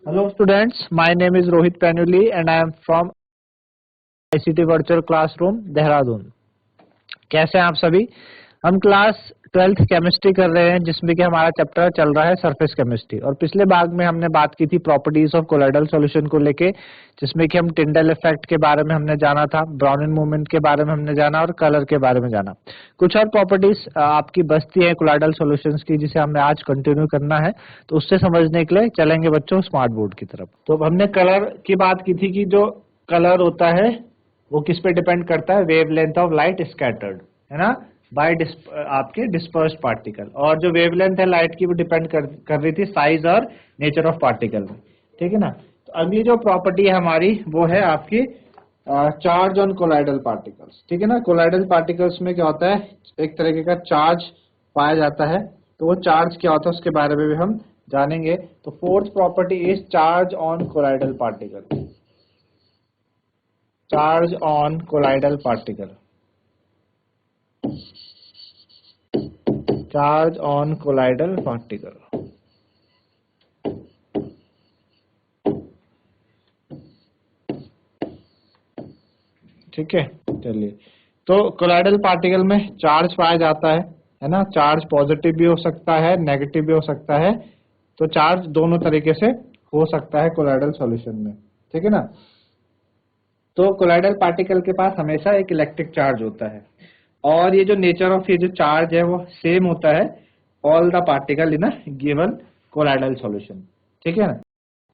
Hello students, my name is Rohit Panuli and I am from ICT Virtual Classroom, Dehradun. कैसे हैं आप सभी? हम क्लास 12th केमिस्ट्री कर रहे हैं जिसमें कि हमारा चैप्टर चल रहा है सरफेस केमिस्ट्री और पिछले भाग में हमने बात की थी प्रॉपर्टीज ऑफ कोलोइडल सॉल्यूशन को लेके, जिसमें कि हम टिंडल इफेक्ट के बारे में हमने जाना था, ब्राउनिन मूवमेंट के बारे में हमने जाना और कलर के बारे में जाना। कुछ और प्रॉपर्टीज आपकी बचती है कोलोइडल सॉल्यूशंस की जिसे हमें आज कंटिन्यू करना है, तो उससे समझने के लिए चलेंगे बच्चों स्मार्ट बोर्ड की तरफ। तो हमने कलर की बात की थी कि जो कलर होता है वो किस पे डिपेंड करता है, वेवलेंथ ऑफ लाइट स्कैटर्ड, है ना, बाय आपके डिस्पर्स्ड पार्टिकल। और जो वेवलेंथ है लाइट की वो डिपेंड कर रही थी साइज और नेचर ऑफ पार्टिकल में, ठीक है ना। तो अगली जो प्रॉपर्टी है हमारी वो है आपकी चार्ज ऑन कोलाइडल पार्टिकल्स, ठीक है ना। कोलाइडल पार्टिकल्स में क्या होता है, एक तरीके का चार्ज पाया जाता है, तो वो चार्ज क्या होता है उसके बारे में भी हम जानेंगे। तो fourth property is charge on colloidal particle, charge on colloidal particle, charge on colloidal particle, ठीक है। चलिए, तो कोलाइडल पार्टिकल में चार्ज पाया जाता है ना। चार्ज पॉजिटिव भी हो सकता है, नेगेटिव भी हो सकता है, तो चार्ज दोनों तरीके से हो सकता है कोलाइडल सॉल्यूशन में, ठीक है ना। तो कोलाइडल पार्टिकल के पास हमेशा एक इलेक्ट्रिक चार्ज होता है और ये जो नेचर ऑफ ये जो चार्ज है वो सेम होता है all the particle in a given colloidal solution, ठीक है ना।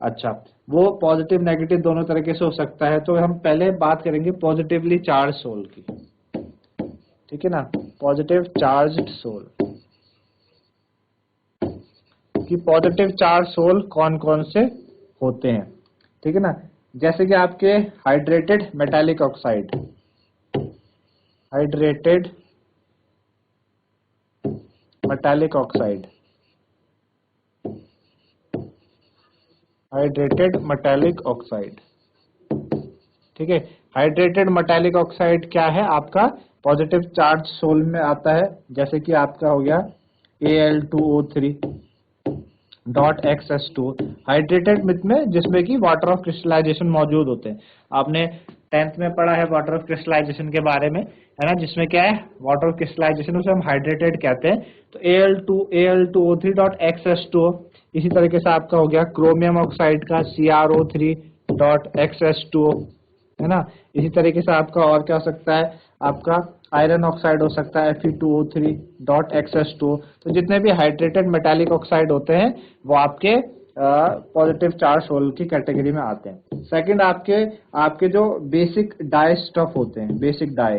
अच्छा, वो पॉजिटिव नेगेटिव दोनों तरीके से हो सकता है, तो हम पहले बात करेंगे पॉजिटिवली चार्ज सोल की, ठीक है ना। पॉजिटिव चार्ज्ड सोल कि पॉजिटिव चार्ज सोल कौन कौन से होते हैं, ठीक है ना। जैसे कि आपके hydrated metallic oxide, hydrated metallic oxide, hydrated metallic oxide, ठीक है। हाइड्रेटेड मेटालिक ऑक्साइड क्या है, आपका पॉजिटिव चार्ज सोल में आता है, जैसे कि आपका हो गया Al2O3.XS2 हाइड्रेटेड में, जिसमें कि वाटर ऑफ क्रिस्टलाइजेशन मौजूद होते हैं। आपने 10th में पढ़ा है वाटर ऑफ क्रिस्टलाइजेशन के बारे में, है ना, जिसमें क्या है वाटर ऑफ क्रिस्टलाइजेशन, उसे हम हाइड्रेटेड कहते हैं। तो Al2O3.XS2, इसी तरीके से आपका हो गया क्रोमियम ऑक्साइड का CrO3.XS2, है ना। इसी तरीके से आपका और क्या हो सकता है, आपका आयरन ऑक्साइड हो सकता है Fe2O3.XS2। तो जितने भी हाइड्रेटेड मेटालिक ऑक्साइड होते हैं वो आपके पॉजिटिव चार्ज सोल की कैटेगरी में आते हैं। सेकंड, आपके जो बेसिक डाई स्टफ होते हैं, बेसिक डाई,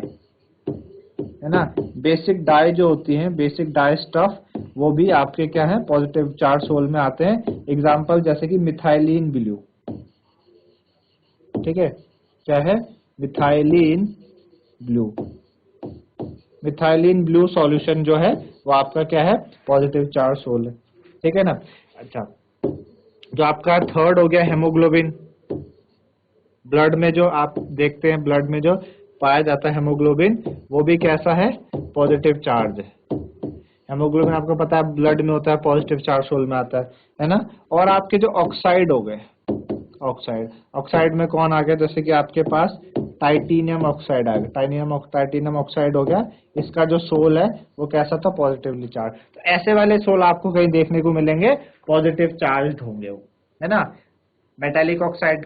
है ना, बेसिक डाई जो होती हैं, बेसिक डाई स्टफ, वो भी आपके क्या है पॉजिटिव चार्ज सोल में आते हैं। एग्जांपल जैसे कि मिथाइलिन ब्लू, ठीक है, क्या है methylene blue, methylene blue solution जो है वो आपका क्या है पॉजिटिव चार्ज सोल है, ठीक है ना। अच्छा, जो आपका थर्ड हो गया हेमोग्लोबिन, ब्लड में जो आप देखते हैं, ब्लड में जो पाया जाता है हेमोग्लोबिन, वो भी कैसा है पॉजिटिव चार्ज है। हेमोग्लोबिन आपको पता है ब्लड में होता है, पॉजिटिव चार्ज सोल में आता है ना। और आपके जो ऑक्साइड हो गए, ऑक्साइड, ऑक्साइड में कौन आ गया, जैसे कि आपके पास टाइटेनियम ऑक्साइड आ गया, टाइटेनियम ऑक्साइड हो गया, इसका जो सोल है वो कैसा था पॉजिटिवली चार्ज। तो ऐसे वाले सोल आपको कहीं देखने को मिलेंगे, पॉजिटिव चार्ज होंगे वो, है ना। मेटालिक ऑक्साइड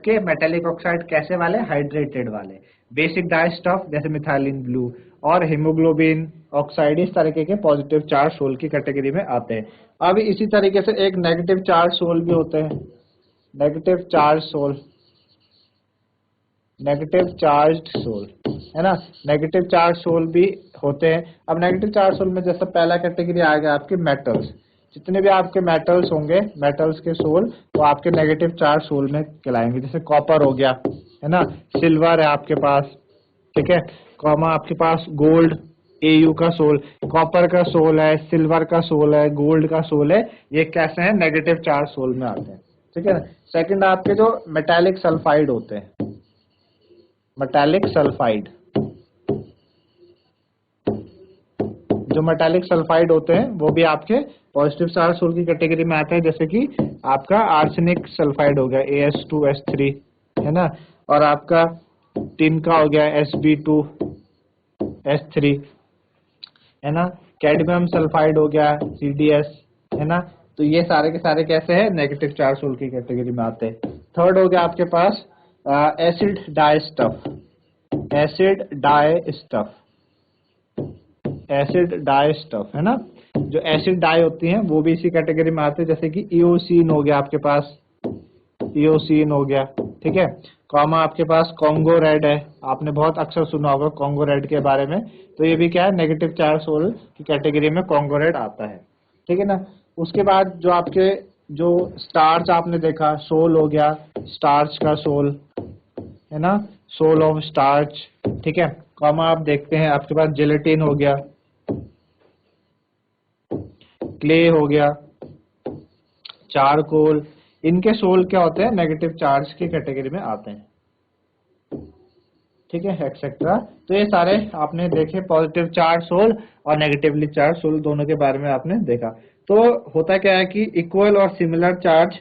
कैसे वाले, हाइड्रेटेड वाले, बेसिक डाई स्टफ जैसे मिथाइलिन ब्लू और हीमोग्लोबिन ऑक्साइड, इस तरीके के पॉजिटिव चार्ज सोल की कैटेगरी में आते हैं। अब इसी तरीके से एक नेगेटिव चार्ज सोल भी होते हैं, negative charge sol, negative charged sol, है ना, नेगेटिव चार्ज सोल भी होते हैं। अब नेगेटिव चार्ज सोल में जैसे पहला कैटेगरी आएगा आपके मेटल्स, जितने भी आपके मेटल्स होंगे, मेटल्स के सोल वो आपके नेगेटिव चार्ज सोल में कहलाएंगे। जैसे कॉपर हो गया, है ना, सिल्वर है आपके पास, ठीक है, कॉमा आपके पास गोल्ड, Au का सोल, कॉपर का सोल है, सिल्वर का सोल है, गोल्ड का सोल है, ये कैसे हैं नेगेटिव चार्ज सोल में आते हैं, ठीक है ना। सेकंड, आपके जो मेटालिक सल्फाइड होते हैं, मेटालिक सल्फाइड, जो मेटालिक सल्फाइड होते हैं वो भी आपके पॉजिटिव चार्ज सोल की कैटेगरी में आते हैं, जैसे कि आपका आर्सेनिक सल्फाइड हो गया AS2S3, है ना, और आपका टिन का हो गया Sb2S3, है ना, कैडमियम सल्फाइड हो गया CdS, है ना। तो ये सारे के सारे कैसे हैं, नेगेटिव चार्ज सोल की कैटेगरी में आते हैं। थर्ड हो गया आपके पास acid dye stuff, acid dye stuff, acid dye stuff, है ना। जो एसिड डाई होती हैं वो भी इसी कैटेगरी में आते हैं, जैसे कि इओसिन हो गया आपके पास, इओसिन हो गया, ठीक है। कॉमा आपके पास कॉन्गो रेड है, आपने बहुत अक्सर सुना होगा कॉन्गो रेड के बारे में, तो ये भी क्या है, नेगेटिव चार्ज सोल की कैटेगरी में कॉन्गो रेड आता है, ठीक है ना। उसके बाद जो आपके जो स्टार्च आपने देखा, सोल हो गया स्टार्च का सोल, है ना, सोल ऑफ स्टार्च, ठीक है। कॉमा आप देखते हैं आपके पास जेलेटिन हो गया, क्ले हो गया, चारकोल, इनके सोल क्या होते हैं, नेगेटिव चार्ज की कैटेगरी में आते हैं, ठीक है, एक्सेट्रा। तो ये सारे आपने देखे पॉजिटिव चार्ज सोल और नेगेटिवली चार्ज सोल दोनों के बारे में आपने देखा। तो होता क्या है कि इक्वल और सिमिलर चार्ज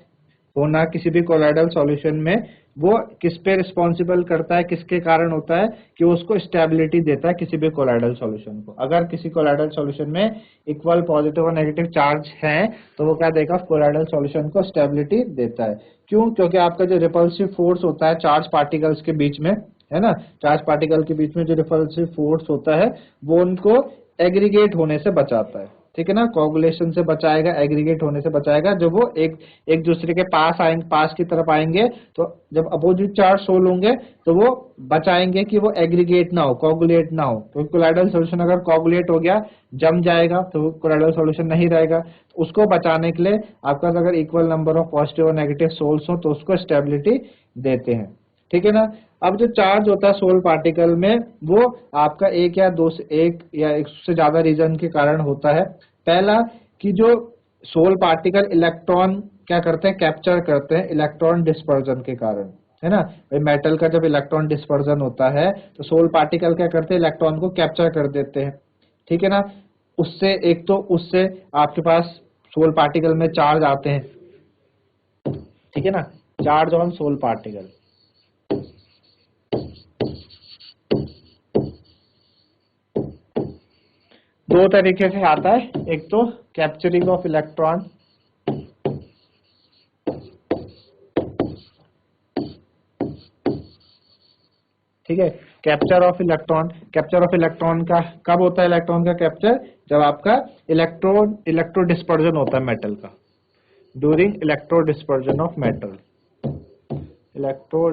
होना किसी भी कोलॉइडल सॉल्यूशन में वो किस पे रिस्पॉन्सिबल करता है, किसके कारण होता है, कि उसको स्टेबिलिटी देता है किसी भी कोलॉइडल सॉल्यूशन को। अगर किसी कोलॉइडल सॉल्यूशन में इक्वल पॉजिटिव और नेगेटिव चार्ज है तो वो क्या देगा, कोलॉइडल सॉल्यूशन को स्टेबिलिटी देता है। क्यों? क्योंकि आपका जो रिपल्सिव फोर्स होता है चार्ज पार्टिकल्स के बीच में, है ना, चार्ज पार्टिकल के बीच में जो रिपल्सिव फोर्स होता है वो उनको एग्रीगेट होने से बचाता है, ठीक है ना, कोगुलेशन से बचाएगा, एग्रीगेट होने से बचाएगा। जब वो एक दूसरे के पास आएंगे, पास की तरफ आएंगे, तो जब अपोजिट चार्ज सोल होंगे तो वो बचाएंगे कि वो एग्रीगेट ना हो, कोगुलेट ना हो। तो कोलॉइडल सॉल्यूशन अगर कोगुलेट हो गया, जम जाएगा, तो कोलॉइडल सॉल्यूशन नहीं रहेगा। तो उसको बचाने के लिए आपका अगर इक्वल नंबर ऑफ पॉजिटिव और नेगेटिव सोल्स हो तो उसको स्टेबिलिटी देते हैं, ठीक है ना। अब जो चार्ज होता है सोल पार्टिकल में वो आपका एक या एक से ज्यादा रीजन के कारण होता है। पहला कि जो सोल पार्टिकल इलेक्ट्रॉन क्या करते हैं, कैप्चर करते हैं इलेक्ट्रॉन डिस्पर्जन के कारण, है ना। भाई मेटल का जब इलेक्ट्रॉन डिस्पर्जन होता है तो सोल पार्टिकल क्या करते हैं, इलेक्ट्रॉन को कैप्चर कर देते हैं, ठीक है ना। उससे एक तो उससे आपके पास सोल पार्टिकल में चार्ज आते हैं, ठीक है ना, चार्ज ऑन सोल पार्टिकल। दो तरीके से आता है, एक तो कैप्चरिंग ऑफ इलेक्ट्रॉन, ठीक है, capture of electron. Capture of electron का कब होता है, इलेक्ट्रॉन का कैप्चर जब आपका इलेक्ट्रो डिस्पर्जन होता है मेटल का, during electro dispersion of metal, electro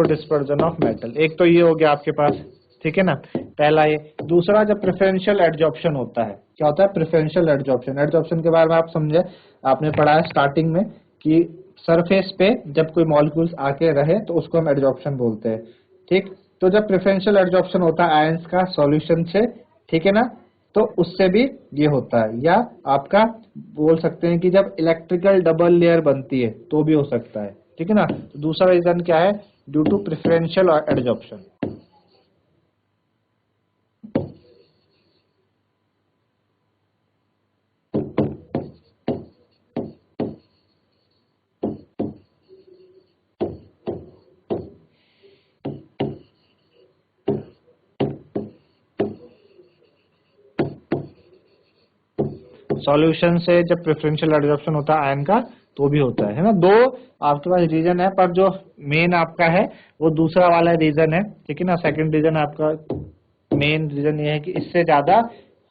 dispersion of metal. एक तो ये हो गया आपके पास, ठीक है ना, पहला ये। दूसरा जब प्रेफरेंशियल एडजॉर्प्शन होता है, क्या होता है, प्रेफरेंशियल एडजॉर्प्शन। एडजॉर्प्शन के बारे में आप समझे, आपने पढ़ा है स्टार्टिंग में कि सरफेस पे जब कोई मॉलिक्यूल्स आके रहे तो उसको हम एडजॉर्प्शन बोलते हैं, ठीक। तो जब प्रेफरेंशियल एडजॉर्प्शन होता है आयंस का सॉल्यूशन से, ठीक है ना, तो उससे भी ये होता है। या आपका बोल सकते हैं कि जब इलेक्ट्रिकल डबल लेयर बनती है तो भी हो सकता है, ठीक है ना। तो दूसरा रीजन क्या है, due to preferential adsorption. Solution से जब प्रेफरेंशियल एडजॉर्प्शन होता है आयन का तो भी होता है ना। दो आपके पास रीजन है, पर जो मेन आपका है वो दूसरा वाला रीजन है, ठीक है ना। सेकंड रीजन आपका मेन रीजन ये है कि इससे ज्यादा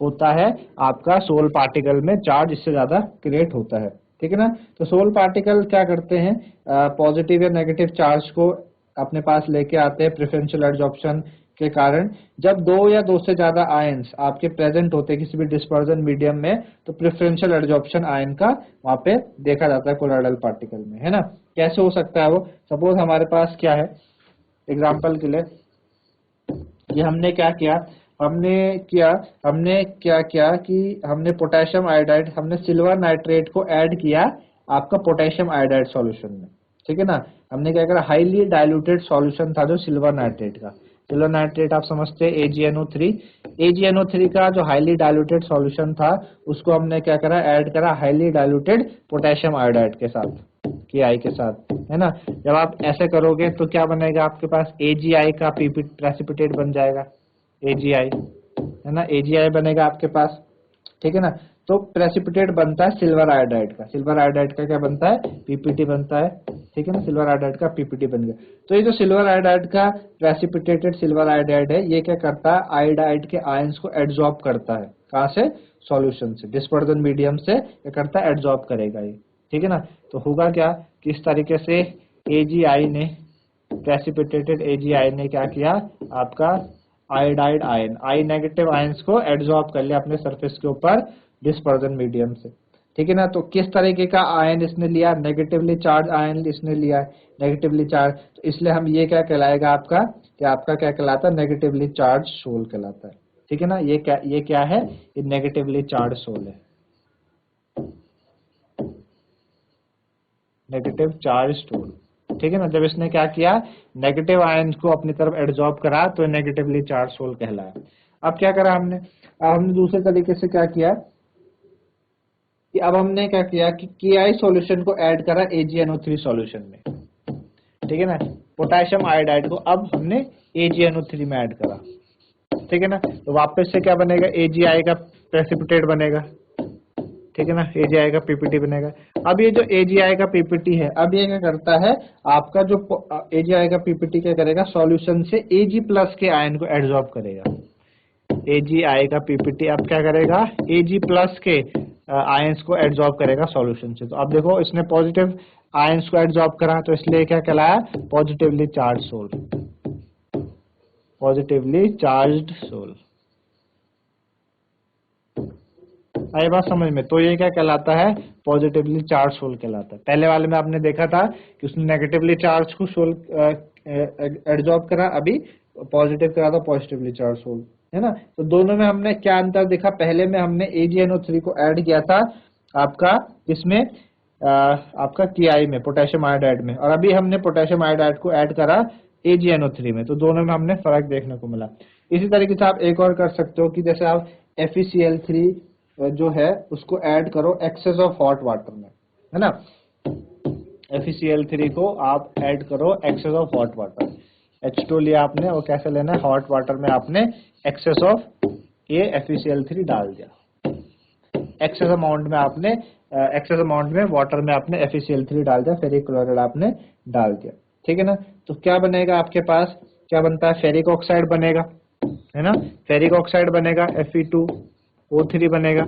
होता है आपका सोल पार्टिकल में चार्ज, इससे ज्यादा क्रिएट होता है, ठीक है ना। तो सोल पार्टिकल क्या करते हैं, पॉजिटिव या नेगेटिव चार्ज को अपने पास लेके आते हैं प्रेफरेंशियल एडजॉर्प्शन के कारण। जब दो या दो से ज्यादा आयंस आपके प्रेजेंट होते हैं किसी भी डिस्पर्जन मीडियम में तो प्रेफरेंशियल एडजॉर्प्शन आयन का वहां पे देखा जाता है कोलॉइडल पार्टिकल में, है ना। कैसे हो सकता है वो, सपोज हमारे पास क्या है, एग्जांपल के लिए ये हमने क्या किया, कि हमने पोटेशियम आयोडाइड, हमने सिल्वर नाइट्रेट को ऐड किया आपका पोटेशियम आयोडाइड सॉल्यूशन में, ठीक है ना। हमने क्या करा, हाईली डाइल्यूटेड सॉल्यूशन था जो सिल्वर नाइट्रेट का। सिल्वर नाइट्रेट आप समझते हैं AgNO3। AgNO3 का जो हाईली डाइल्यूटेड सॉल्यूशन था उसको हमने क्या करा, ऐड करा हाईली डाइल्यूटेड पोटेशियम आयोडाइड के साथ, KI के साथ, है ना। जब आप ऐसे करोगे तो क्या बनेगा, आपके पास AgI का प्रेसिपिटेट बन जाएगा, AgI, है ना, AgI बनेगा आपके पास, ठीक है ना। तो प्रेसिपिटेट बनता है सिल्वर आयोडाइड का। सिल्वर आयोडाइड का क्या बनता है, PPT बनता है, ठीक है ना। सिल्वर आयोडाइड का PPT बन गया। तो ये जो सिल्वर आयोडाइड का प्रेसिपिटेटेड सिल्वर आयोडाइड है, ये क्या करता है, आयोडाइड के आयंस को एड्सॉर्ब करता है। कहां से, सॉल्यूशन से, डिस्पर्जन मीडियम से क्या करता है, एड्सॉर्ब करेगा ये, ठीक है ना। तो होगा क्या कि इस तरीके से AgI ने, प्रेसिपिटेटेड AgI ने क्या किया, आपका iodide ion, I negative ions को एड्सॉर्ब कर लिया अपने सरफेस के ऊपर डिस्पर्जन मीडियम से, ठीक है ना। तो किस तरीके का आयन इसने लिया, नेगेटिवली चार्ज आयन इसने लिया है, नेगेटिवली चार्ज। तो इसलिए हम ये क्या कहलाएगा आपका, कि आपका क्या कहलाता है, नेगेटिवली चार्ज सोल कहलाता है, ठीक है ना। ये क्या है, ये नेगेटिवली चार्ज सोल है, नेगेटिव चार्ज सोल, ठीक है ना। जब इसने क्या किया, नेगेटिव आयन को अपनी तरफ एड्सॉर्ब करा तो नेगेटिवली चार्ज सोल कहलाया। अब क्या करा हमने, अब हमने दूसरे तरीके से क्या किया कि अब हमने क्या किया कि KI सॉल्यूशन को ऐड करा AgNO3 सॉल्यूशन में, ठीक है ना। पोटेशियम आयोडाइड को अब हमने AgNO3 में ऐड करा, ठीक है ना। तो वापस से क्या बनेगा, AgI का प्रेसिपिटेट बनेगा, ठीक है ना, AgI का PPT बनेगा। अब ये जो AgI का PPT है, अब ये क्या करता है, आपका जो AgI का PPT क्या करेगा, सॉल्यूशन से Ag+ के आयन को एड्सॉर्ब करेगा। AgI का PPT अब क्या करेगा, Ag+ के आयंस को एड्सॉर्ब करेगा सॉल्यूशन से। तो अब देखो इसने पॉजिटिव आयंस को एड्सॉर्ब करा, तो इसलिए क्या कहलाया, positively charge sol, positively charged sol. आई बात समझ में। तो ये क्या कहलाता है, पॉजिटिवली चार्ज सोल कहलाता है। पहले वाले में आपने देखा था कि उसने नेगेटिवली चार्ज को सोल एड्सॉर्ब करा, अभी पॉजिटिव करा था, पॉजिटिवली चार्ज सोल, है ना। तो दोनों में हमने क्या अंतर देखा, पहले में हमने AgNO3 को ऐड किया था आपका इसमें, आपका KI में, पोटेशियम आयोडाइड में, और अभी हमने पोटेशियम आयोडाइड को ऐड करा AgNO3 में। तो दोनों में हमने फर्क देखने को मिला। इसी तरीके से आप एक और कर सकते हो कि जैसे आप FeCl3 जो है उसको ऐड करो एक्सेस ऑफ हॉट वाटर में, है ना। FeCl3 को आप ऐड करो access of hot water, H2 लिया आपने, और कैसे लेना है, हॉट वाटर में आपने एक्सेस ऑफ ये FeCl3 डाल दिया, एक्सेस अमाउंट में आपने, एक्सेस अमाउंट में वाटर में आपने FeCl3 डाल दिया, फेरिक क्लोराइड आपने डाल दिया, ठीक है ना। तो क्या बनेगा आपके पास, क्या बनता है, फेरिक ऑक्साइड बनेगा, है ना। फेरिक ऑक्साइड बनेगा, Fe2O3 बनेगा,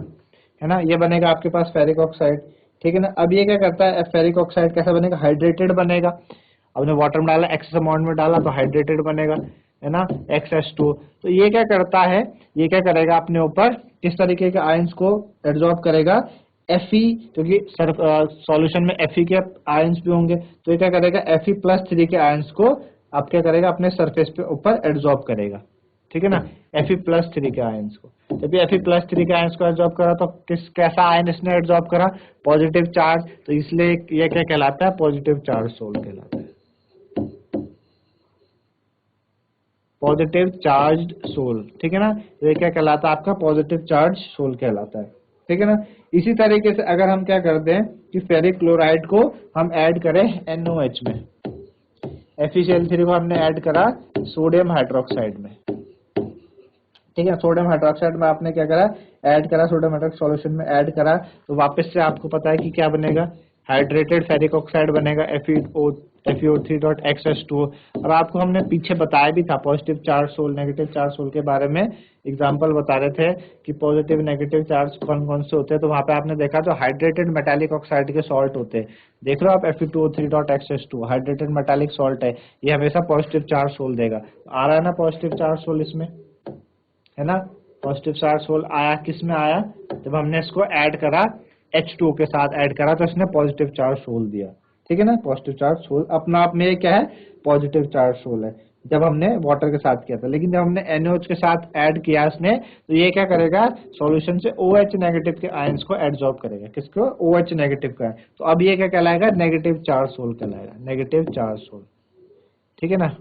है ना। ये बनेगा आपके पास फेरिक ऑक्साइड, ठीक है ना। अब ये क्या करता है, फेरिक ऑक्साइड कैसा बनेगा, हाइड्रेटेड बनेगा। आपने वाटर में डाला, एक्सेस अमाउंट में डाला तो हाइड्रेटेड बनेगा, है ना, XH2। तो ये क्या करता है, ये क्या करेगा, अपने ऊपर किस तरीके के आयंस को एब्जॉर्ब करेगा, Fe, क्योंकि सॉल्यूशन में Fe के आयंस भी होंगे, तो ये क्या करेगा, Fe+3 के आयंस को आप क्या करेगा, अपने सरफेस पे ऊपर एब्जॉर्ब करेगा, ठीक है ना, Fe+3 के आयंस को। जब ये Fe+3 के आयंस को एब्जॉर्ब करा तो कैसा आयन इसने एब्जॉर्ब करा, पॉजिटिव चार्ज, तो इसलिए ये क्या कहलाता है, पॉजिटिव चार्ज सोल कहलाता है, पॉजिटिव चार्ज्ड सोल, ठीक है ना। ये क्या कहलाता है, आपका पॉजिटिव चार्ज सोल कहलाता है, ठीक है ना। इसी तरीके से अगर हम क्या करते हैं कि फेरिक क्लोराइड को हम ऐड करें NOH में, FeCl3 को हमने ऐड करा सोडियम हाइड्रोक्साइड में, ठीक है। सोडियम हाइड्रोक्साइड में आपने क्या करा, ऐड करा, सोडियम हाइड्रोक्साइड सॉल्यूशन में ऐड करा, तो वापस से आपको पता है कि क्या बनेगा, हाइड्रेटेड फेरिक ऑक्साइड बनेगा, FeO3.XH2। और आपको हमने पीछे बताया भी था positive charge sol, negative charge sol के बारे में, एग्जांपल बता रहे थे कि पॉजिटिव नेगेटिव चार्ज कौन कौन से होते हैं। तो वहां पे आपने देखा तो हाइड्रेटेड मेटालिक ऑक्साइड के सॉल्ट होते हैं, देख लो आप, Fe2O3.XH2 हाइड्रेटेड मेटालिक सॉल्ट है, ये हमेशा पॉजिटिव चार्ज सोल देगा। आ रहा है ना पॉजिटिव चार्ज सोल इसमें, है ना। पॉजिटिव चार्ज सोल आया, किस में आया, जब हमने इसको ऐड करा H2 के साथ ऐड करा तो इसने पॉजिटिव चार्ज सोल दिया, ठीक है ना। पॉजिटिव चार्ज सोल अपना आप में क्या है, पॉजिटिव चार्ज सोल है। जब हमने वाटर के साथ किया था, लेकिन जब हमने NaOH के साथ ऐड किया इसने, तो ये क्या करेगा, सॉल्यूशन से OH नेगेटिव के आयंस को एब्जॉर्ब करेगा। किसको? OH नेगेटिव का। तो अब ये क्या कहलाएगा, नेगेटिव चार्ज सोल कहलाएगा, नेगेटिव चार्ज सोल। ठीक है ना,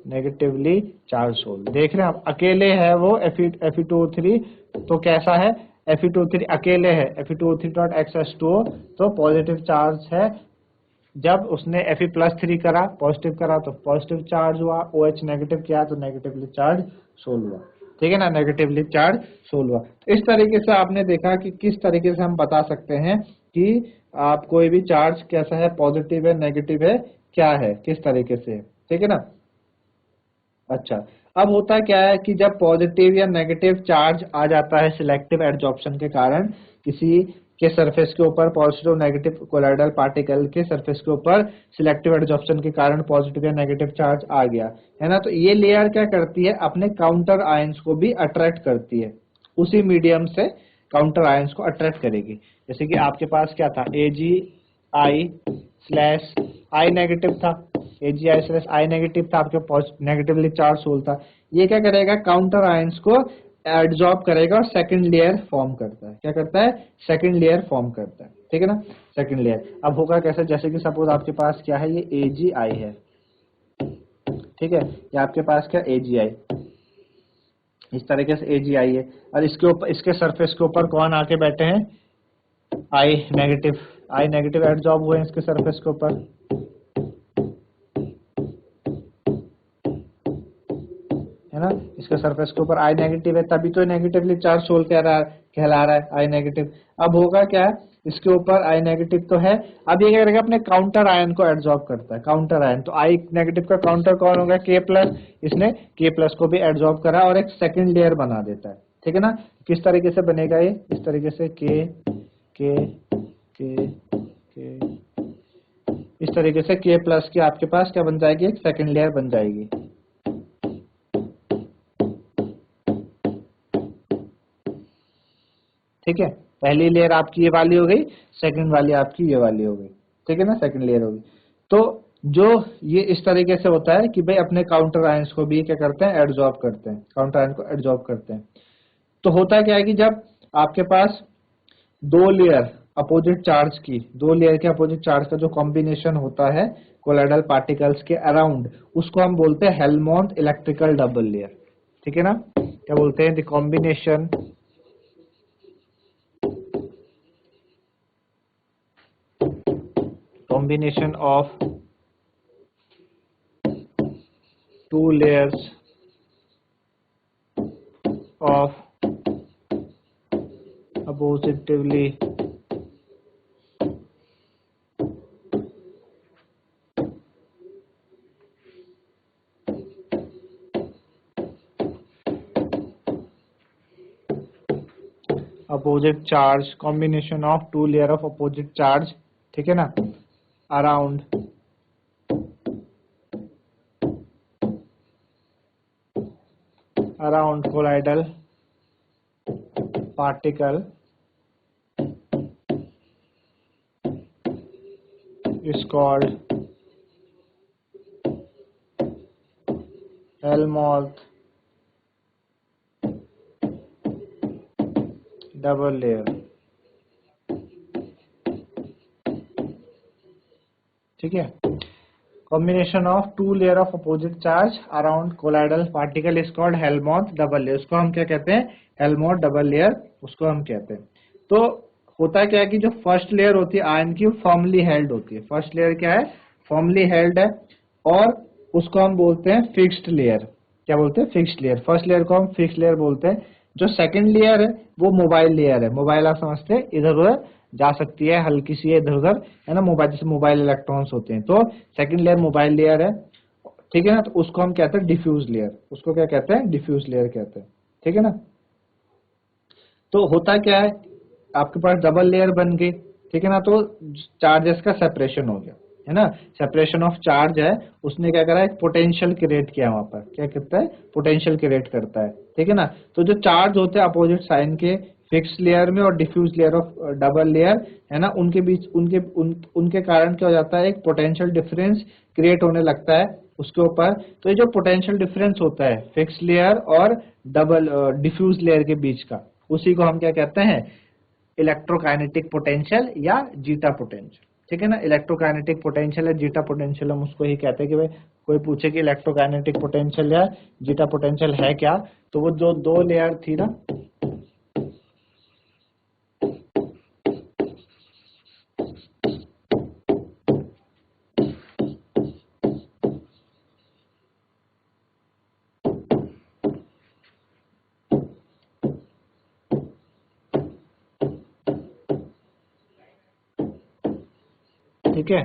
नेगेटिवली चार्ज सोल। देख रहे हैं आप, अकेले है वो Fe2O3, तो कैसा है, Fe2O3 अकेले है, Fe2O3.X H2O, तो पॉजिटिव चार्ज है। जब उसने Fe+3 करा, पॉजिटिव करा, तो पॉजिटिव चार्ज हुआ, OH नेगेटिव किया तो नेगेटिवली चार्ज सोल हुआ। ठीक है ना, नेगेटिवली चार्ज सोल हुआ। तो इस तरीके से आपने देखा कि किस तरीके से हम बता सकते हैं कि आप कोई भी चार्ज कैसा है, पॉजिटिव है, नेगेटिव है, क्या है, किस तरीके से। ठीक है ना। अच्छा, अब होता क्या है कि जब पॉजिटिव या नेगेटिव चार्ज आ जाता है सिलेक्टिव एडजॉर्प्शन के कारण, किसी के सरफेस के ऊपर पॉजिटिव नेगेटिव कोलाइडल पार्टिकल के सरफेस के ऊपर सिलेक्टिव एडजॉर्प्शन के कारण पॉजिटिव या नेगेटिव चार्ज आ गया है ना, तो ये लेयर क्या करती है, अपने काउंटर आयंस को भी अट्रैक्ट करती है, उसी मीडियम से काउंटर आयंस को अट्रैक्ट करेगी। जैसे कि आपके पास क्या था, AgI/I नेगेटिव था, AgI/I नेगेटिव था, आपके नेगेटिवली चार्ज सोल था। ये क्या करेगा, काउंटर आयंस को एब्जॉर्ब करेगा और सेकंड लेयर फॉर्म करता है। क्या करता है, सेकंड लेयर फॉर्म करता है। ठीक है ना, सेकंड लेयर। अब होगा कैसे, जैसे कि सपोज आपके पास क्या है, ये AgI है, ठीक है, ये आपके पास क्या, AgI, इस तरीके से AgI है, और इसके ऊपर, इसके सरफेस के ऊपर कौन आके बैठे हैं, I नेगेटिव एब्जॉर्ब हुए हैं इसके सरफेस के ऊपर। है ना, इसके सरफेस के ऊपर I नेगेटिव है, तभी तो नेगेटिवली चार्ज सोल कहला रहा है, I नेगेटिव। अब होगा क्या, इसके ऊपर I नेगेटिव तो है, अब ये क्या करेगा, अपने काउंटर आयन को एब्जॉर्ब करता है, काउंटर आयन। तो I नेगेटिव का काउंटर कौन होगा, K+, इसने K+ को भी एब्जॉर्ब करा और एक सेकंड लेयर बना देता है। ठीक है ना, किस तरीके से बनेगा ये, इस तरीके से K, इस तरीके से K+ की आपके पास क्या बन जाएगी, एक सेकंड लेयर बन जाएगी। ठीक है, पहली लेयर आपकी ये वाली हो गई, सेकंड वाली आपकी ये वाली हो गई। ठीक है ना, सेकंड लेयर होगी। तो जो ये इस तरीके से होता है कि भाई अपने काउंटर आयंस को भी क्या करते हैं, एब्जॉर्ब करते हैं, काउंटर आयन को एब्जॉर्ब करते हैं। तो होता क्या है कि जब आपके पास दो लेयर अपोजिट चार्ज की, दो लेयर के अपोजिट चार्ज का जो कॉम्बिनेशन होता है कोलाइडल पार्टिकल्स के अराउंड, उसको हम बोलते हैं हेल्महोल्ट्ज इलेक्ट्रिकल डबल लेयर। ठीक है ना, क्या बोलते हैं, the combination of two layers of oppositively opposite charge, combination of two layer of opposite charge, ठीक है ना, around colloidal particle is called Helmholtz double layer। ठीक है, combination of two layer of opposite charge around colloidal particle is called Helmholtz double layer। उसको हम क्या कहते हैं, Helmholtz double layer उसको हम कहते हैं। तो होता क्या है कि जो फर्स्ट लेयर होती है आयन की, वो फर्मली हेल्ड होती है। फर्स्ट लेयर क्या है, फर्मली हेल्ड है, और उसको हम बोलते हैं फिक्स्ड लेयर। क्या बोलते हैं, फिक्स्ड लेयर। फर्स्ट लेयर को हम फिक्स्ड लेयर बोलते हैं। जो सेकंड लेयर है वो मोबाइल लेयर है। मोबाइल आप समझते हैं, इधर उधर जा सकती है, हल्की सी इधर उधर, है ना, मोबाइल जैसे मोबाइल इलेक्ट्रॉन्स होते हैं, तो सेकंड लेयर मोबाइल लेयर है। ठीक है ना, तो उसको हम कहते हैं डिफ्यूज लेयर। उसको क्या कहते हैं, डिफ्यूज लेयर कहते हैं। ठीक है ना, तो होता क्या है, आपके पास डबल लेयर बन गई। ठीक है ना, तो चार्जेस का सेपरेशन हो गया, है ना, सेपरेशन ऑफ चार्ज है। उसने क्या करा, एक पोटेंशियल क्रिएट किया वहां पर। क्या करता है, पोटेंशियल क्रिएट करता है। ठीक है ना, तो जो चार्ज होते हैं अपोजिट साइन के फिक्स्ड लेयर में और diffuse layer of double layer, है ना, उनके बीच उनके कारण क्या हो जाता है, एक पोटेंशियल डिफरेंस क्रिएट होने लगता उसके ऊपर, तो ये जो पोटेंशियल डिफरेंस होता है फिक्स लेयर और डबल डिफ्यूज लेयर के बीच का, उसी को हम क्या कहते हैं, इलेक्ट्रोकाइनेटिक पोटेंशियल या जीटा पोटेंशियल। ठीक है ना, इलेक्ट्रोकाइनेटिक पोटेंशियल या जीटा पोटेंशियल हम उसको ही कहते हैं कि भाई कोई पूछे कि इलेक्ट्रोकाइनेटिक पोटेंशियल या जीटा पोटेंशियल है क्या, तो वो जो दो लेयर थी ना, ठीक है,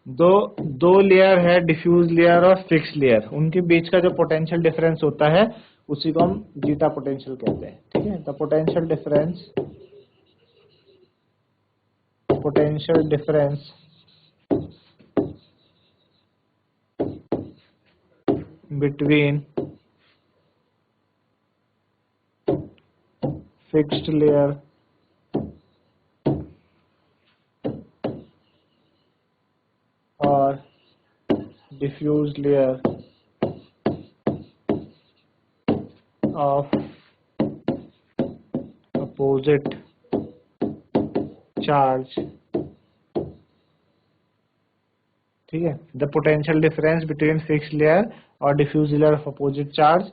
दो लेयर है, डिफ्यूज लेयर और फिक्स लेयर, उनके बीच का जो पोटेंशियल डिफरेंस होता है उसी को हम जीटा पोटेंशियल कहते हैं। ठीक है, the potential difference between fixed layer और diffuse layer of opposite charge। ठीक है, the potential difference between fixed layer और diffuse layer of opposite charge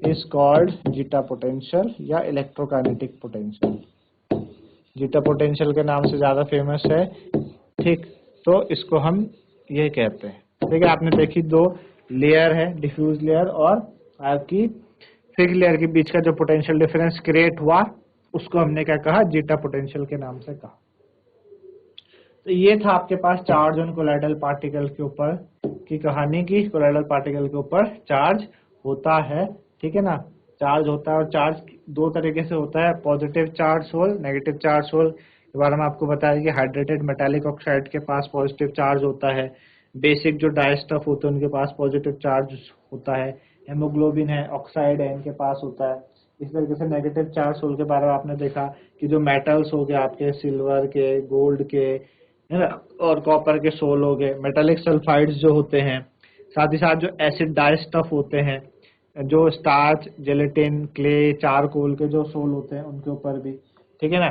is called zeta potential या electrokinetic potential। zeta potential के नाम से ज्यादा फेमस है। ठीक, तो इसको हम ये कहते हैं। ठीक है, आपने देखी दो लेयर है, डिफ्यूज लेयर और आपकी फिक्स लेयर के बीच का जो पोटेंशियल डिफरेंस क्रिएट हुआ उसको हमने क्या कहा, जीटा पोटेंशियल के नाम से कहा। तो ये था आपके पास चार्ज ऑन कोलाइडल पार्टिकल के ऊपर की कहानी की, कोलाइडल पार्टिकल के ऊपर चार्ज होता है। ठीक है ना, चार्ज होता है और चार्ज दो तरीके से होता है, positive charge sol, negative charge sol के बारे में आपको बताया कि हाइड्रेटेड मेटालिक ऑक्साइड के पास पॉजिटिव चार्ज होता है, बेसिक जो डाई स्टफ होते हैं उनके पास पॉजिटिव चार्ज होता है, हेमोग्लोबिन है, ऑक्साइड है, इनके पास होता है। इस तरीके से नेगेटिव चार्ज होल के बारे में आपने देखा कि जो मेटल्स हो गए आपके, सिल्वर के, गोल्ड के, है ना, और कॉपर के सोल हो गए, मेटालिक सल्फाइड्स जो होते हैं, साथ ही साथ जो एसिड डाई स्टफ होते हैं, जो स्टार्च, जेलेटिन, क्ले, चारकोल के जो सोल होते हैं उनके ऊपर भी। ठीक है ना,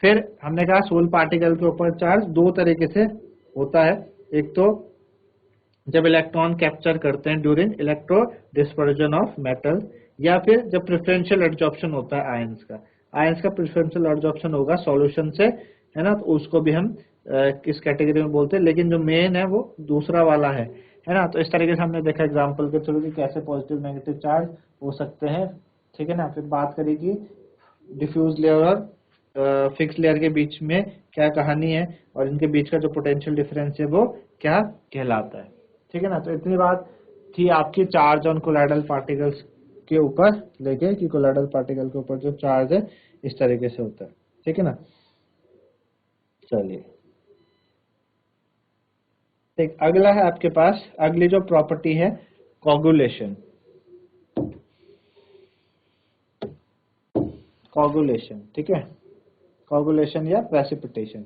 फिर हमने कहा सोल पार्टिकल के ऊपर चार्ज दो तरीके से होता है, एक तो जब इलेक्ट्रॉन कैप्चर करते हैं during electro dispersion of metal, या फिर जब प्रेफरेंशियल एडजॉर्प्शन होता है आयंस का, आयंस का प्रेफरेंशियल एडजॉर्प्शन होगा सॉल्यूशन से, है ना, तो उसको भी हम किस कैटेगरी में बोलते हैं, लेकिन जो मेन है वो दूसरा वाला है ना। तो इस तरीके से हमने देखा एग्जांपल के थ्रू कि कैसे पॉजिटिव नेगेटिव चार्ज हो सकते हैं। ठीक है ना, फिर बात करेगी डिफ्यूज लेयर और फिक्स लेयर के बीच में क्या कहानी है और इनके बीच का जो पोटेंशियल डिफरेंस है वो क्या कहलाता है। ठीक है ना, तो इतनी बात थी आपकी चार्ज ऑन कोलाइडल पार्टिकल्स के ऊपर लेके कि कोलाइडल पार्टिकल के ऊपर जो चार्ज है इस तरीके से होता है। ठीक है ना, चलिए ठीक, अगला है आपके पास, अगली जो प्रॉपर्टी है कोगुलेशन। कोगुलेशन, ठीक है, कोगुलेशन या प्रेसिपिटेशन।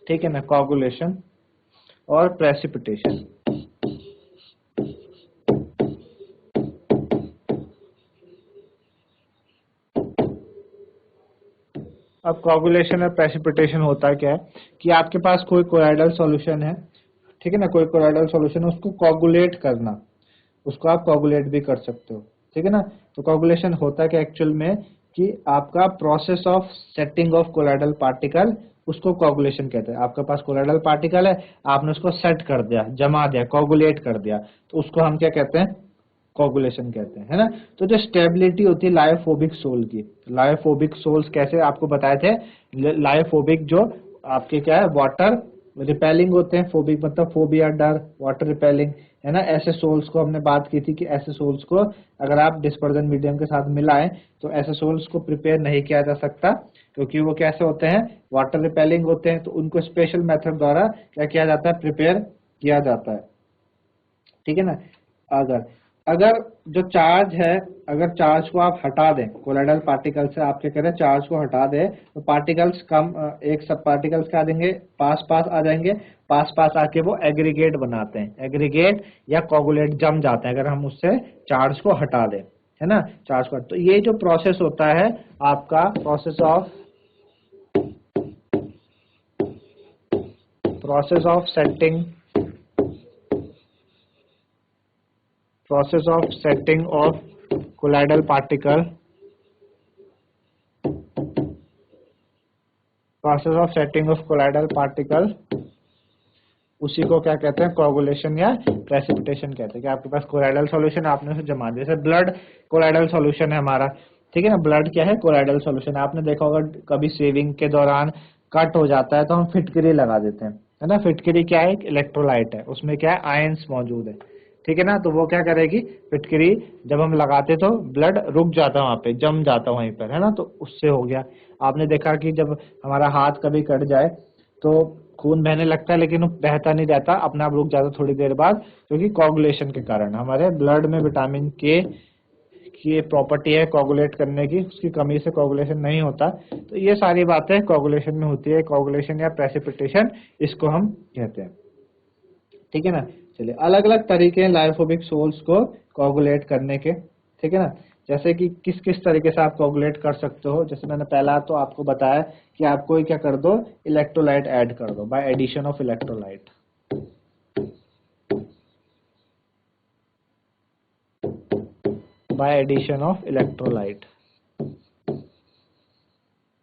ठीक है ना, कोगुलेशन और प्रेसिपिटेशन। अब कोगुलेशन और प्रेसिपिटेशन होता क्या है कि आपके पास कोई कोलाइडल सॉल्यूशन है, ठीक है ना, कोई कोलाइडल सॉल्यूशन है, उसको कोगुलेट करना, उसको आप कोगुलेट भी कर सकते हो। ठीक है ना, तो कोगुलेशन होता क्या एक्चुअल में कि आपका process of setting of colloidal particle, उसको कोगुलेशन कहते हैं। आपके पास कोलाइडल पार्टिकल है, आपने उसको सेट कर दिया, जमा दिया, कोगुलेट कर दिया, तो उसको हम क्या कहते हैं, कोगुलेशन कहते हैं, है ना। तो जो स्टेबिलिटी होती है लायोफोबिक सोल की, लायोफोबिक सोल्स कैसे आपको बताए थे, लायोफोबिक जो आपके क्या है, वाटर रिपेलिंग होते हैं, फोबिक मतलब फोबिया डर, वाटर रिपेलिंग, है ना। ऐसे सोल्स को हमने बात की थी कि ऐसे सोल्स को अगर आप डिस्पर्जन मीडियम के साथ मिलाएं तो ऐसे सोल्स को प्रिपेयर नहीं किया जा सकता, क्योंकि वो कैसे होते हैं, वाटर रिपेलिंग होते हैं, तो उनको स्पेशल मेथड द्वारा क्या किया जाता है, प्रिपेयर किया जाता है। ठीक है ना, अगर जो चार्ज है, अगर चार्ज को आप हटा दें, कोलाइडल पार्टिकल से आप क्या करें, चार्ज को हटा दें, तो पार्टिकल्स कम, एक सब पार्टिकल्स क्या देंगे, पास पास आ जाएंगे, पास पास आके वो एग्रीगेट बनाते हैं, एग्रीगेट या कोगुलेट जम जाते हैं अगर हम उससे चार्ज को हटा दें, है ना, चार्ज को। तो ये जो प्रोसेस होता है आपका process of setting of colloidal particle, उसी को क्या कहते हैं, कोगुलेशन या प्रेसिपिटेशन कहते हैं। कि आपके पास कोलाइडल सॉल्यूशन, आपने उसे जमा दिया, जैसे ब्लड कोलाइडल सॉल्यूशन है हमारा, ठीक है ना, ब्लड क्या है, कोलाइडल सॉल्यूशन। आपने देखा होगा कभी सेविंग के दौरान कट हो जाता है तो हम फिटकरी लगा देते हैं, है ना। फिटकरी क्या है, एक इलेक्ट्रोलाइट है, उसमें क्या है, आयंस मौजूद है, ठीक है ना। तो वो क्या करेगी, फिटकरी जब हम लगाते तो ब्लड रुक जाता, वहां पे जम जाता वहीं पर, है ना। तो उससे हो गया। आपने देखा कि जब हमारा हाथ कभी कट जाए तो खून बहने लगता है, लेकिन वो बहता नहीं रहता, अपने आप रुक जाता थोड़ी देर बाद, क्योंकि कोगुलेशन के कारण। हमारे ब्लड में विटामिन के की ये प्रॉपर्टी है कोगुलेट करने की, उसकी कमी से कोगुलेशन नहीं होता। तो ये सारी बातें कोगुलेशन में होती है, कोगुलेशन या प्रेसिपिटेशन इसको हम कहते हैं, ठीक है ना। चलिए, अलग अलग तरीके हैं लाइपोफिलिक सोल्स को कोगुलेट करने के, ठीक है ना। जैसे कि किस किस तरीके से आप कोगुलेट कर सकते हो, जैसे मैंने पहला तो आपको बताया कि आपको क्या कर दो, इलेक्ट्रोलाइट ऐड कर दो बाय एडिशन ऑफ इलेक्ट्रोलाइट,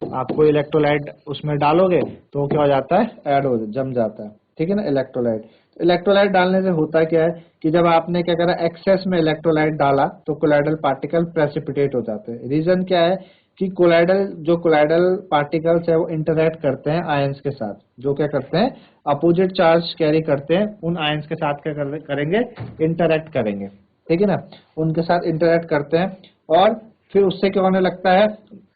आपको इलेक्ट्रोलाइट उसमें डालोगे तो क्या हो जाता है, ऐड हो जम जाता है, ठीक है ना, इलेक्ट्रोलाइट। तो इलेक्ट्रोलाइट डालने से होता क्या है कि जब आपने क्या करा, एक्सेस में इलेक्ट्रोलाइट डाला तो कोलाइडल पार्टिकल प्रेसिपिटेट हो जाते हैं। रीजन क्या है कि कोलाइडल पार्टिकल्स है वो इंटरैक्ट करते हैं आयंस के साथ, जो क्या करते हैं, अपोजिट चार्ज कैरी करते हैं, उन आयंस के साथ क्या करेंगे, इंटरैक्ट करेंगे, ठीक है ना, उनके साथ इंटरैक्ट करते हैं, और फिर उससे क्या होने लगता है,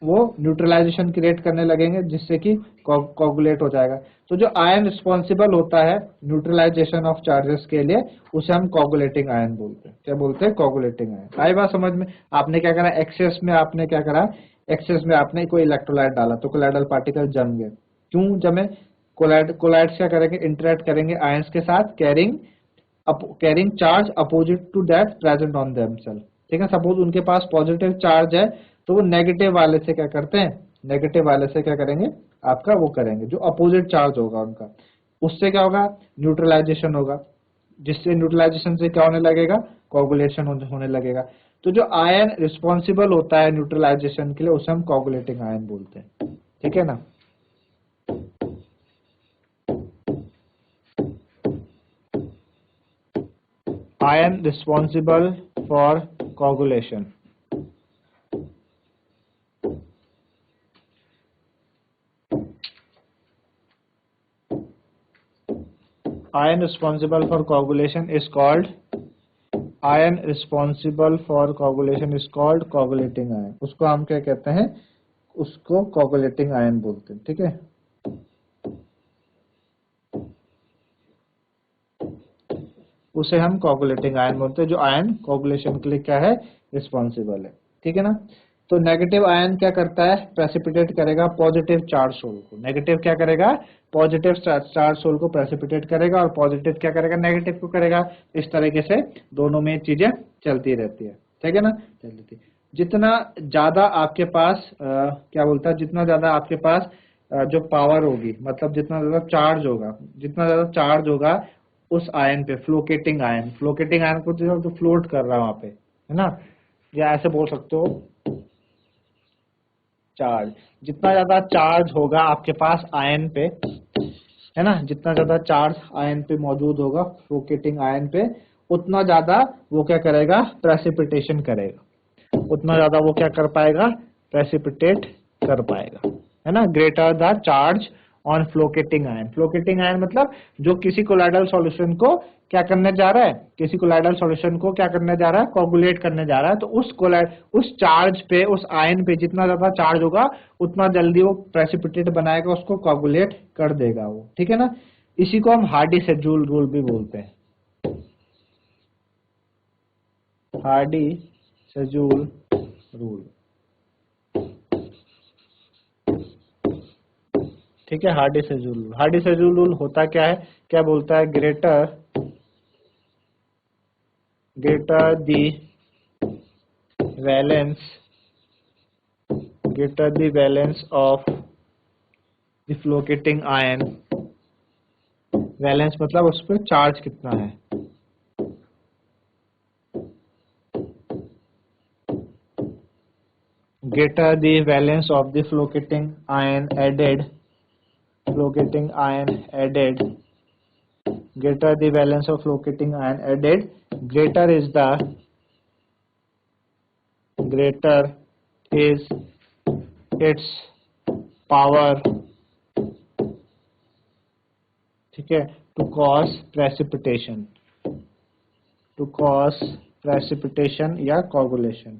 वो न्यूट्रलाइजेशन क्रिएट करने लगेंगे, जिससे कि कोगुलेट हो जाएगा। तो जो आयन रिस्पॉन्सिबल होता है न्यूट्रलाइजेशन ऑफ चार्जेस के लिए, उसे हम कोगुलेटिंग आयन बोलते हैं। क्या बोलते हैं, कोगुलेटिंग आयन। आई बात समझ में। आपने क्या करा, एक्सेस में आपने क्या करा, एक्सेस में आपने कोई इलेक्ट्रोलाइट डाला तो कोलाइडल पार्टिकल जम गए। क्यों जमे, कोलाइड्स क्या करेंगे, इंटरेक्ट करेंगे आयंस के साथ, carrying charge opposite to that present on themself, ठीक है। सपोज उनके पास पॉजिटिव चार्ज है तो वो नेगेटिव वाले से क्या करते हैं, नेगेटिव वाले से क्या करेंगे, आपका वो करेंगे, जो अपोजिट चार्ज होगा उनका, उससे क्या होगा, न्यूट्रलाइजेशन होगा, जिससे न्यूट्रलाइजेशन से क्या होने लगेगा, कोगुलेशन होने लगेगा। तो जो आयन रिस्पॉन्सिबल होता है न्यूट्रलाइजेशन के लिए, उसे हम कोगुलेटिंग आयन बोलते हैं, ठीक है ना। Ion responsible for coagulation. Ion responsible for coagulation is called coagulating ion. उसको हम क्या कहते हैं, उसको coagulating ion बोलते हैं, ठीक है। उसे हम कोगुलेटिंग आयन बोलते हैं, जो आयन कोगुलेशन के लिए क्या है, रिस्पॉन्सिबल है, ठीक है ना। तो नेगेटिव आयन क्या करता है, प्रेसिपिटेट करेगा पॉजिटिव चार्ज सोल को। नेगेटिव क्या करेगा, पॉजिटिव चार्ज सोल को प्रेसिपिटेट करेगा, और पॉजिटिव क्या करेगा, नेगेटिव को करेगा। इस तरीके से दोनों में चीजें चलती रहती है, ठीक है ना, चलती। जितना ज्यादा आपके पास क्या बोलता है, जितना ज्यादा आपके पास जो पावर होगी, मतलब जितना ज्यादा चार्ज होगा उस आयन पे, फ्लोकेटिंग आयन को जो फ्लोट कर रहा है वहां पे, है ना, या ऐसे बोल सकते हो चार्ज। जितना ज्यादा चार्ज होगा आपके पास आयन पे, है ना, जितना ज्यादा चार्ज आयन पे मौजूद होगा फ्लोकेटिंग आयन पे, उतना ज्यादा वो क्या करेगा, प्रेसिपिटेशन करेगा, उतना ज्यादा वो क्या कर पाएगा, प्रेसिपिटेट कर पाएगा, है ना। Greater the charge on flocculating ion मतलब जो किसी कोलाइडल सॉल्यूशन को क्या करने जा रहा है, कोगुलेट करने जा रहा है। तो उस चार्ज पे, उस आयन पे जितना ज्यादा चार्ज होगा उतना जल्दी वो प्रेसिपिटेट बनाएगा, उसको कोगुलेट कर देगा वो, ठीक है ना। इसी को हम हार्डी-शेड्यूल रूल भी बोलते हैं। Hardy Schulze rule. ठीक है, Hardy Schulze rule. Hardy Schulze rule होता क्या है, क्या बोलता है, greater the valence of the flocculating ion. Valence मतलब उस पर चार्ज कितना है। Greater the valence of the flocating ion added, greater the valence of flocating ion added, greater is its power, ठीक है, to cause precipitation या coagulation।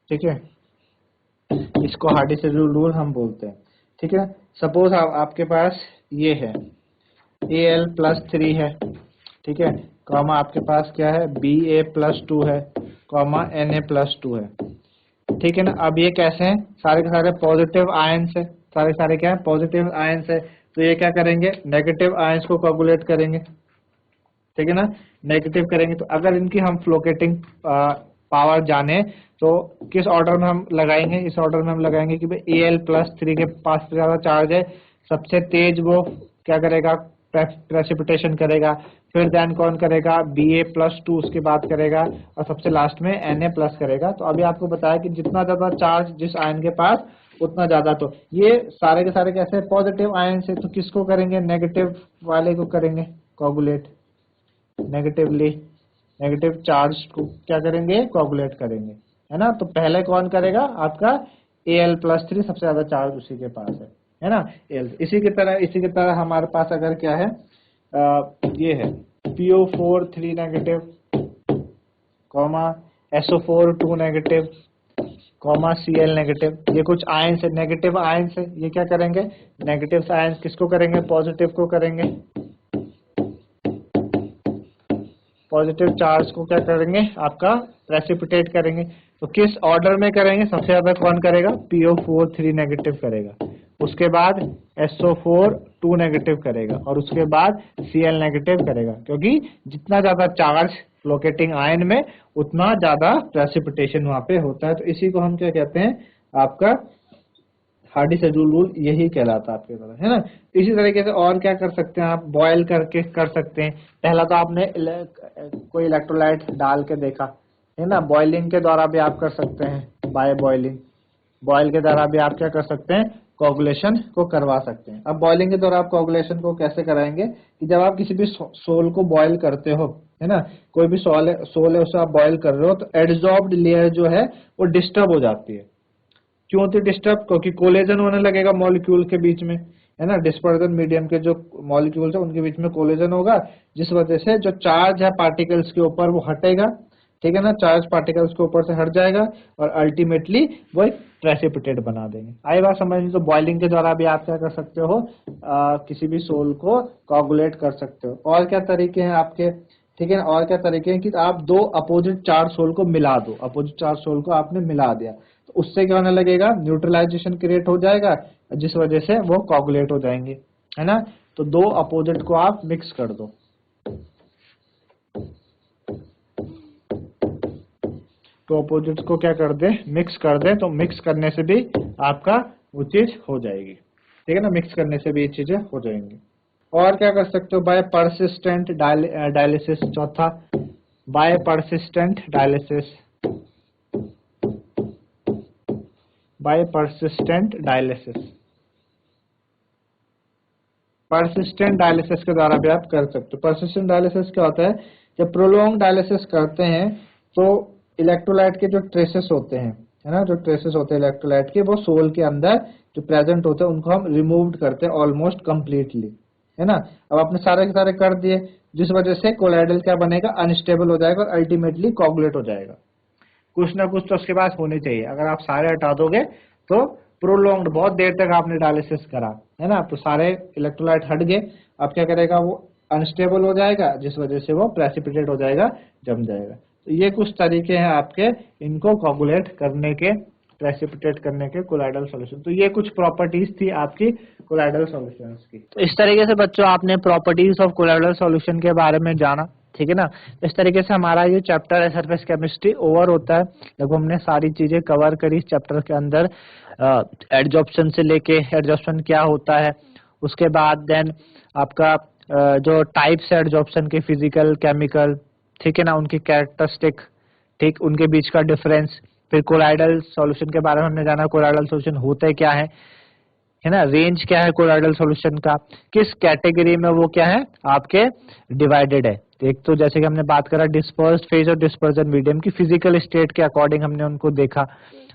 ठीक है, इसको हार्डी शेड्यूल रूल हम बोलते हैं। ठीक है, सपोज आपके पास ये है Al+3 है, ठीक है, कॉमा आपके पास क्या है Ba+2 है, कॉमा Na+2 है। ठीक है ना, अब ये कैसे हैं, सारे के सारे पॉजिटिव आयंस है, सारे क्या है, पॉजिटिव आयंस है। तो ये क्या करेंगे, नेगेटिव आयंस को कोगुलेट करेंगे। ठीक है ना, नेगेटिव करेंगे। तो अगर इनकी हम फ्लोकेटिंग पावर जाने तो किस ऑर्डर में हम लगाएंगे, इस ऑर्डर में हम लगाएंगे कि भाई Al+3 के पास ज्यादा चार्ज है, सबसे तेज वो क्या करेगा, प्रेसिपिटेशन करेगा। फिर देन कौन करेगा, Ba+2 उसके बाद करेगा, और सबसे लास्ट में Na+ करेगा। तो अभी आपको बताया कि जितना ज्यादा चार्ज जिस आयन के पास उतना ज्यादा। तो ये सारे के सारे कैसे पॉजिटिव आयन से, तो किसको करेंगे, नेगेटिव वाले को करेंगे कोगुलेट, नेगेटिव चार्ज को क्या करेंगे, कोगुलेट करेंगे, है ना। तो पहले कौन करेगा, आपका Al+3 सबसे ज्यादा चार्ज उसी के पास है ना। इसी की तरह हमारे पास अगर क्या है, ये है PO4 3 negative, comma SO4 2 negative, comma Cl negative. ये कुछ आयंस है, नेगेटिव आयंस है। ये क्या करेंगे, नेगेटिव आयंस किसको करेंगे, पॉजिटिव को करेंगे, पॉजिटिव चार्ज को क्या करेंगे, आपका प्रेसिपिटेट करेंगे। तो किस ऑर्डर में करेंगे, सबसे ज्यादा कौन करेगा, PO4 3 नेगेटिव करेगा, उसके बाद SO4 2 नेगेटिव करेगा, और उसके बाद Cl नेगेटिव करेगा। क्योंकि जितना ज्यादा चार्ज फ्लोकेटिंग आयन में उतना ज्यादा प्रेसिपिटेशन वहां पे होता है। तो इसी को हम क्या कहते हैं, आपका हार्डी शेड्यूल रूल यही कहलाता है आपके तरह, है ना। इसी तरीके से और क्या कर सकते हैं आप, बॉयल करके कर सकते हैं। पहला तो आपने कोई इलेक्ट्रोलाइट डाल के देखा, है ना। बॉइलिंग के द्वारा भी आप कर सकते हैं, बाय बॉयल के द्वारा भी आप क्या कर सकते हैं, कोगुलेशन को करवा सकते हैं। अब बॉइलिंग के द्वारा आप कोगुलेशन को कैसे कराएंगे, कि जब आप किसी भी सोल को बॉयल करते हो, है ना, कोई भी सोल है उसे आप बॉयल कर रहे हो, तो एडजॉर्ब्ड लेयर जो है वो डिस्टर्ब हो जाती है। क्यों होती है डिस्टर्ब, क्योंकि कोलेजन होने लगेगा मॉलिक्यूल के बीच में, है ना। डिस्पर्जन मीडियम के जो मॉलिक्यूल्स है उनके बीच में कोलेजन होगा, जिस वजह से जो चार्ज है पार्टिकल्स के ऊपर वो हटेगा। ठीक है ना, चार्ज पार्टिकल्स के ऊपर से हट जाएगा और अल्टीमेटली वो एक प्रेसिपिटेट बना देंगे। आई बात समझ में। तो बॉइलिंग के द्वारा भी आप क्या कर सकते हो, किसी भी सोल को कोगुलेट कर सकते हो। और क्या तरीके हैं आपके, ठीक है, और क्या तरीके हैं कि आप दो अपोजिट चार्ज सोल को मिला दो, अपोजिट चार्ज सोल को आपने मिला दिया, तो उससे क्या होने लगेगा, न्यूट्रलाइजेशन क्रिएट हो जाएगा, जिस वजह से वो कोगुलेट हो जाएंगे, है ना। तो दो अपोजिट को आप मिक्स कर दो, तो अपोजिट को क्या कर दे, मिक्स कर दे। तो मिक्स करने से भी आपका वो चीज हो जाएगी, ठीक है ना, मिक्स करने से भी ये चीजें हो जाएंगी। और क्या कर सकते हो, बाय परसिस्टेंट डायलिसिस। चौथा, by persistent dialysis, by persistent dialysis. Persistent dialysis के द्वारा भी आप कर सकते हो। परसिस्टेंट डायलिसिस क्या होता है, जब प्रोलॉन्ग डायलिसिस करते हैं तो इलेक्ट्रोलाइट के जो ट्रेसेस होते हैं, है ना, जो ट्रेसेस होते हैं इलेक्ट्रोलाइट के, वो सोल के अंदर जो प्रेजेंट होते हैं उनको हम रिमूव करते हैं ऑलमोस्ट कंप्लीटली, है ना। अब आपने सारे के सारे कर दिए, जिस वजह से कोलाइडल क्या बनेगा, अनस्टेबल हो जाएगा और अल्टीमेटली कोगुलेट हो जाएगा। कुछ ना कुछ तो उसके पास होनी चाहिए। अगर आप सारे हटा दोगे तो प्रोलॉन्ग्ड, बहुत देर तक आपने डायलिसिस करा, है ना, तो सारे इलेक्ट्रोलाइट हट गए। अब क्या करेगा, वो अनस्टेबल हो जाएगा, जिस वजह से वो प्रेसिपिटेट हो जाएगा, जम जाएगा। तो ये कुछ तरीके हैं आपके इनको कोगुलेट करने के, प्रेसिपिटेट करने के कोलाइडल सॉल्यूशन। तो ये कुछ प्रॉपर्टीज थी आपकी कोलाइडल सॉल्यूशंस की। तो इस तरीके से बच्चों आपने प्रॉपर्टीज ऑफ कोलाइडल सॉल्यूशन के बारे में जाना, ठीक है ना। इस तरीके से हमारा ये चैप्टर है सरफेस केमिस्ट्री ओवर होता है। लगभग हमने सारी चीजें कवर करी इस चैप्टर के अंदर, एडजॉर्प्शन से लेके, एडजॉर्प्शन क्या होता है, उसके बाद देन आपका जो टाइप्स है एडजॉर्प्शन के, फिजिकल, केमिकल, ठीक है ना, उनकी कैरेक्टरिस्टिक, ठीक, उनके बीच का डिफरेंस। फिर कोलाइडल सॉल्यूशन के बारे में हमने जाना, कोलाइडल सॉल्यूशन होते क्या है ना, रेंज क्या है कोलाइडल सॉल्यूशन का, किस कैटेगरी में वो क्या है आपके डिवाइडेड है। एक तो जैसे कि हमने बात करा डिस्पर्स्ड फेज और डिस्पर्जन मीडियम की फिजिकल स्टेट के अकॉर्डिंग हमने उनको देखा।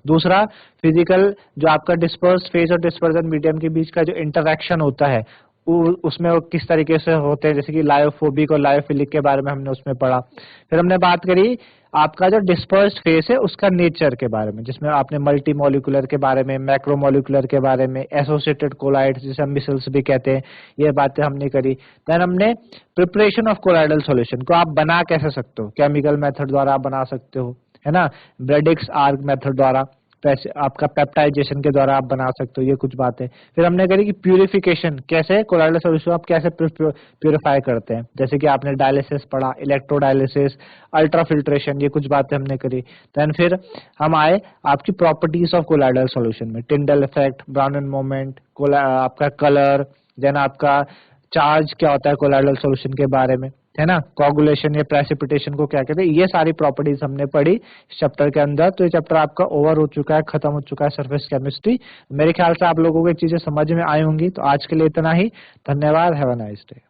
दूसरा, फिजिकल जो आपका डिस्पर्स्ड फेज और डिस्पर्जन मीडियम के बीच का जो इंटरैक्शन होता है उसमें वो किस तरीके से होते हैं, जैसे कि लायोफोबिक और लायोफिलिक के बारे में हमने उसमें पढ़ा। फिर हमने बात करी आपका जो डिस्पर्स्ड फेज है उसका नेचर के बारे में, जिसमें आपने मल्टी मॉलिक्यूलर के बारे में, मैक्रोमॉलिक्यूलर के बारे में, एसोसिएटेड कोलाइड्स जिसे हम मिसल्स भी कहते हैं, ये बातें हमने करी। देन हमने प्रिपरेशन ऑफ कोलाइडल सॉल्यूशन को आप बना कैसे सकते हो, केमिकल मेथड द्वारा आप बना सकते हो, है ना, ब्रेडिक्स आर्क मेथड द्वारा, आपका पेप्टाइजेशन के द्वारा आप बना सकते हो, ये कुछ बातें। फिर हमने करी कि प्यूरिफिकेशन, कैसे कोलाइडल सॉल्यूशन आप कैसे प्यूरिफाई करते हैं, जैसे कि आपने डायलिसिस पढ़ा, इलेक्ट्रोडायलिसिस, अल्ट्रा फिल्ट्रेशन, ये कुछ बातें हमने करी। देन फिर हम आए आपकी प्रॉपर्टीज ऑफ कोलाइडल सॉल्यूशन में, टिंडल इफेक्ट, ब्राउन मोमेंट, आपका कलर, देन आपका चार्ज क्या होता है कोलाइडल सॉल्यूशन के बारे में, है ना, कोगुलेशन या प्रेसिपिटेशन को क्या कहते हैं, ये सारी प्रॉपर्टीज हमने पढ़ी इस चैप्टर के अंदर। तो ये चैप्टर आपका ओवर हो चुका है, खत्म हो चुका है सरफेस केमिस्ट्री। मेरे ख्याल से आप लोगों को ये चीजें समझ में आई होंगी। तो आज के लिए इतना ही, धन्यवाद, हैव अ नाइस डे।